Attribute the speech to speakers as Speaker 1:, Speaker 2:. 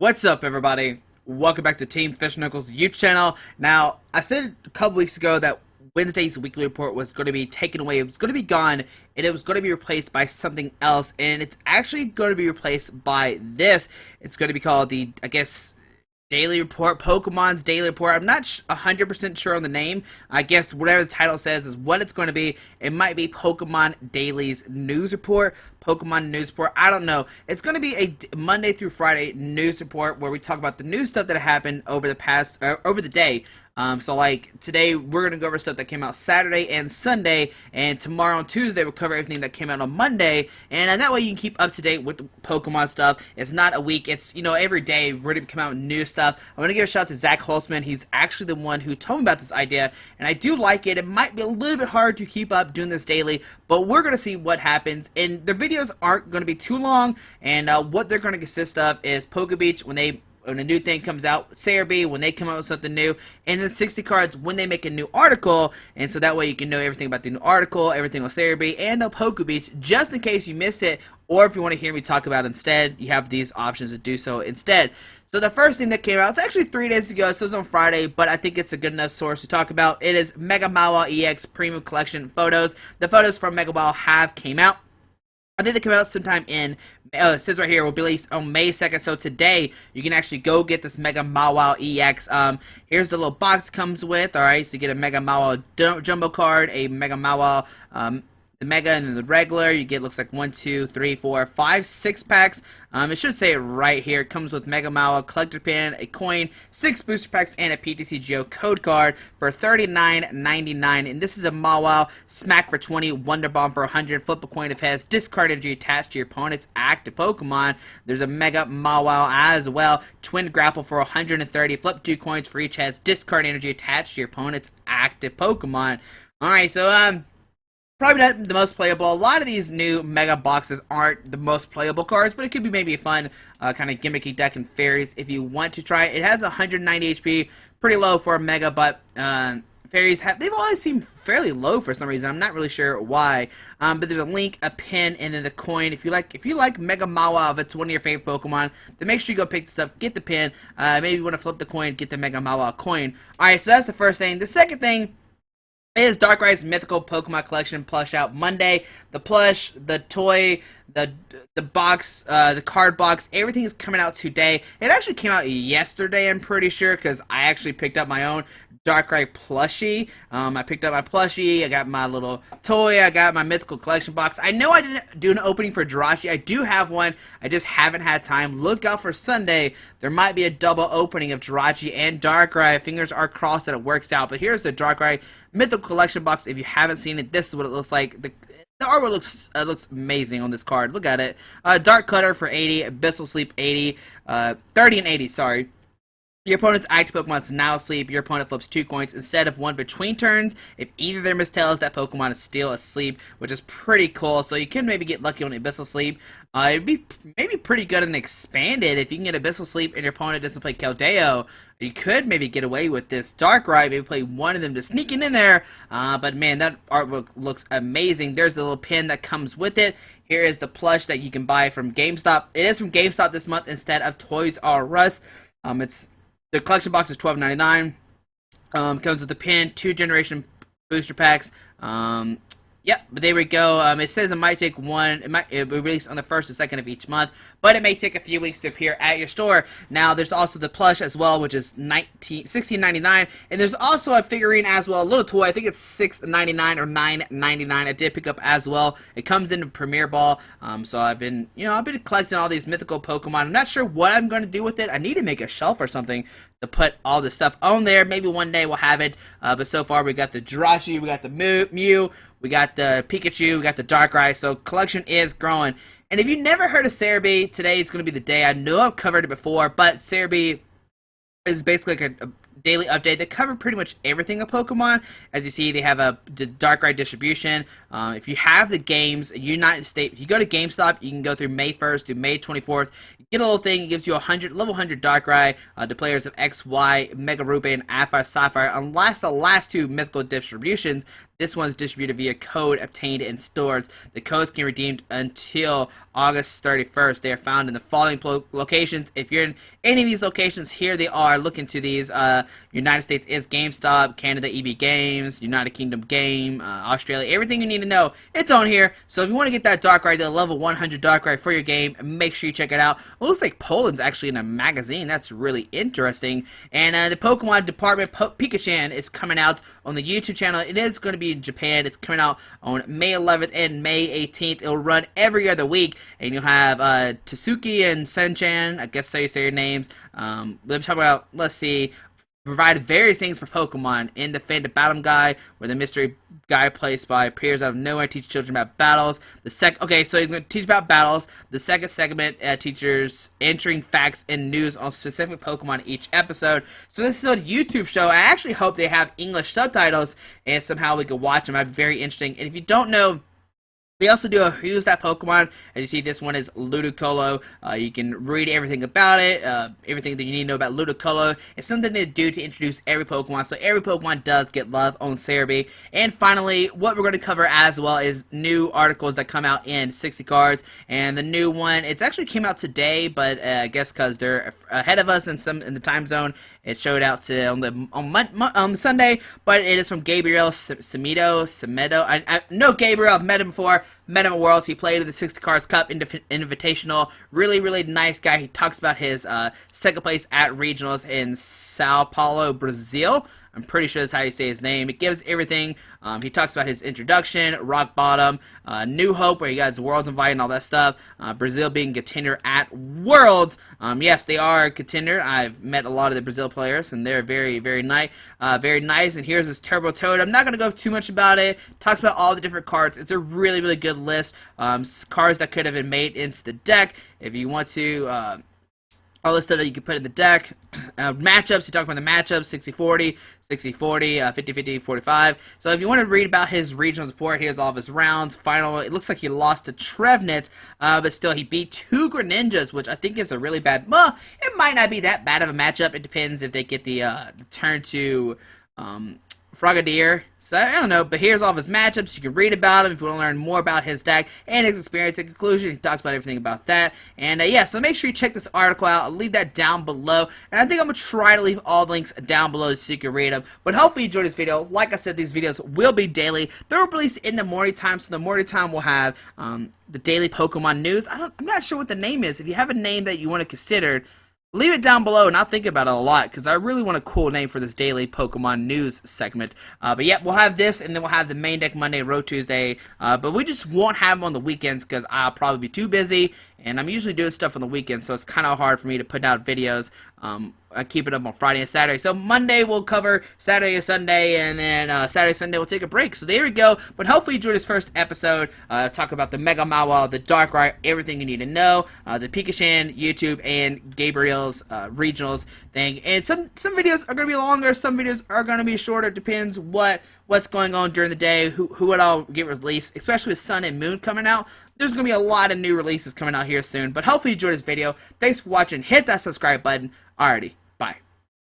Speaker 1: What's up, everybody? Welcome back to Team Fish Knuckles YouTube channel. Now, I said a couple weeks ago that Wednesday's weekly report was going to be taken away. It was going to be gone, and it was going to be replaced by something else. And it's actually going to be replaced by this. It's going to be called the, I guess, Daily Report, Pokemon's Daily Report. I'm not 100% sure on the name. I guess whatever the title says is what it's going to be. It might be Pokemon Daily's News Report, Pokemon News Report. I don't know. It's going to be a Monday through Friday news report where we talk about the new stuff that happened over the past, over the day. So like today we're going to go over stuff that came out Saturday and Sunday, and tomorrow and Tuesday we'll cover everything that came out on Monday, and that way you can keep up to date with the Pokemon stuff. It's not a week, it's, you know, every day we're going to come out with new stuff. I'm going to give a shout out to Zach Holtzman. He's actually the one who told me about this idea, and I do like it. It might be a little bit hard to keep up doing this daily, but we're going to see what happens, and the videos aren't going to be too long, and what they're going to consist of is Poke Beach when a new thing comes out, Serebii when they come out with something new, and then 60 cards when they make a new article, and so that way you can know everything about the new article, everything on Serebii, and Poke Beach, just in case you miss it, or if you want to hear me talk about it instead, you have these options to do so instead. So the first thing that came out, it's actually 3 days ago, so it was on Friday, but I think it's a good enough source to talk about. It is Mawile EX Premium Collection photos. The photos from Mawile have came out. I think they come out sometime in, it says right here, will be released on May 2nd, so today, you can actually go get this Mawile EX. Here's the little box it comes with, alright, so you get a Mawile Jumbo card, a Mawile, the Mega, and then the regular. You get, looks like 1, 2, 3, 4, 5, 6 packs. It should say it right here. It comes with Mawile collector pin, a coin, 6 booster packs, and a PTCGO code card for $39.99. And this is a Mawile, Smack for 20, Wonder Bomb for 100, flip a coin if it has discard energy attached to your opponent's active Pokemon. There's a Mega Mawile as well, Twin Grapple for 130, flip 2 coins for each has discard energy attached to your opponent's active Pokemon. Alright, so probably not the most playable. A lot of these new Mega boxes aren't the most playable cards, but it could be maybe a fun kind of gimmicky deck and fairies if you want to try it. It has 190 HP, pretty low for a Mega, but fairies they've always seemed fairly low for some reason. I'm not really sure why. But there's a link, a pin, and then the coin. If you like Mega Mawile, if it's one of your favorite Pokemon, then make sure you go pick this up, get the pin. Maybe you want to flip the coin, get the Mega Mawile coin. Alright, so that's the first thing. The second thing is Darkrai's Mythical Pokemon Collection plush out Monday. The plush, the toy, the box, the card box, everything is coming out today. It actually came out yesterday, I'm pretty sure, because I actually picked up my own Darkrai plushie. I picked up my plushie, I got my little toy, I got my Mythical Collection box. I know I didn't do an opening for Jirachi. I do have one, I just haven't had time. Look out for Sunday. There might be a double opening of Jirachi and Darkrai. Fingers are crossed that it works out. But here's the Darkrai Mythical Collection box. If you haven't seen it, this is what it looks like. The artwork looks amazing on this card. Look at it. Dark Cutter for 80, Abyssal Sleep 80, 30 and 80, sorry. Your opponent's active Pokemon is now asleep. Your opponent flips 2 coins instead of 1 between turns. If either of their mistails, that Pokemon is still asleep, which is pretty cool. So you can maybe get lucky on Abyssal Sleep. It'd be maybe pretty good and expanded if you can get Abyssal Sleep and your opponent doesn't play Keldeo. You could maybe get away with this Darkrai, maybe play one of them to sneaking in there. But man, that artwork looks amazing. There's the little pin that comes with it. Here is the plush that you can buy from GameStop. It is from GameStop this month instead of Toys R Us. The collection box is $12.99. Comes with the pin, 2 generation booster packs. Yep, but there we go. It says it might take it will release on the 1st or 2nd of each month, but it may take a few weeks to appear at your store. Now, there's also the plush as well, which is $16.99, and there's also a figurine as well, a little toy. I think it's $6.99 or $9.99. I did pick up as well. It comes in a Premier Ball. So I've been collecting all these mythical Pokemon. I'm not sure what I'm going to do with it. I need to make a shelf or something to put all this stuff on there. Maybe one day we'll have it. But so far, we got the Jirachi, we got the Mew, we got the Pikachu, we got the Darkrai, so collection is growing. And if you've never heard of Serebii, today is going to be the day. I know I've covered it before, but Serebii is basically like a daily update. They cover pretty much everything of Pokemon. As you see, they have the Darkrai distribution. If you have the games, United States, if you go to GameStop, you can go through May 1st through May 24th. get a little thing. It gives you level 100 Darkrai to players of X, Y, Mega Ruby, and Sapphire. Unless the last two mythical distributions, this one's distributed via code obtained in stores. The codes can be redeemed until August 31st. They are found in the following locations. If you're in any of these locations, here they are. Look into these. United States is GameStop, Canada EB Games, United Kingdom Game, Australia. Everything you need to know, it's on here. So if you want to get that Darkrai, the level 100 Darkrai for your game, make sure you check it out. It looks like Poland's actually in a magazine. That's really interesting. And the Pokemon department, Pikachu, is coming out on the YouTube channel. It is going to be in Japan. It's coming out on May 11th and May 18th. It'll run every other week, and you'll have Tsuki and Senchan. I guess how you say your names. Let me talk about. Let's see. Provide various things for Pokemon in the Fandom Battle Guide, where the mystery guy placed by appears out of nowhere, teach children about battles. Okay, so he's going to teach about battles. The second segment teachers entering facts and news on specific Pokemon each episode. So this is a YouTube show. I actually hope they have English subtitles and somehow we can watch them. That'd be very interesting. And if you don't know, they also do a Who's That Pokemon. As you see, this one is Ludicolo. You can read everything about it, everything that you need to know about Ludicolo. It's something they do to introduce every Pokemon, so every Pokemon does get love on Serebii. And finally, what we're going to cover as well is new articles that come out in 60 cards. And the new one, it actually came out today, but I guess because they're ahead of us in the time zone, it showed out on the Sunday. But it is from Gabriel Semedo. I know Gabriel. I've met him before. Met him at Worlds. He played in the 60 Cards Cup Invitational. Really, really nice guy. He talks about his second place at regionals in Sao Paulo, Brazil. I'm pretty sure that's how you say his name. It gives everything. He talks about his introduction, Rock Bottom, New Hope, where he got his Worlds invite and all that stuff. Brazil being contender at Worlds. Yes, they are a contender. I've met a lot of the Brazil players, and they're very, very nice. Very nice. And here's his Turbo Toad. I'm not going to go too much about it. Talks about all the different cards. It's a really, really good list. Cards that could have been made into the deck. If you want to... all the stuff that you can put in the deck. Matchups, he talked about the matchups, 60-40, 60-40, 50-50, 45. So if you want to read about his regional support, here's all of his rounds. Final, it looks like he lost to Trevenant, but still he beat two Greninjas, which I think is a really bad... Well, it might not be that bad of a matchup. It depends if they get the turn to Frogadier. So, I don't know, but here's all of his matchups. You can read about him if you want to learn more about his deck and his experience. In conclusion, he talks about everything about that. And, yeah, so make sure you check this article out. I'll leave that down below. And I think I'm going to try to leave all the links down below so you can read them. But hopefully you enjoyed this video. Like I said, these videos will be daily. They're released in the morning time, so the morning time will have the daily Pokemon news. I'm not sure what the name is. If you have a name that you want to consider, leave it down below, and I'll think about it a lot, because I really want a cool name for this daily Pokemon news segment. But yeah, we'll have this, and then we'll have the main deck Monday, Road Tuesday. But we just won't have them on the weekends, because I'll probably be too busy, and I'm usually doing stuff on the weekends, so it's kind of hard for me to put out videos. I keep it up on Friday and Saturday. So Monday we'll cover Saturday and Sunday, and then Saturday and Sunday we'll take a break. So there we go. But hopefully you enjoyed this first episode. Talk about the Mega Mawile, the Darkrai, everything you need to know. The Pikachu, YouTube, and Gabriel's regionals thing. And some videos are going to be longer. Some videos are going to be shorter. Depends what's going on during the day, who would all get released, especially with Sun and Moon coming out. There's going to be a lot of new releases coming out here soon. But hopefully you enjoyed this video. Thanks for watching. Hit that subscribe button. Alrighty.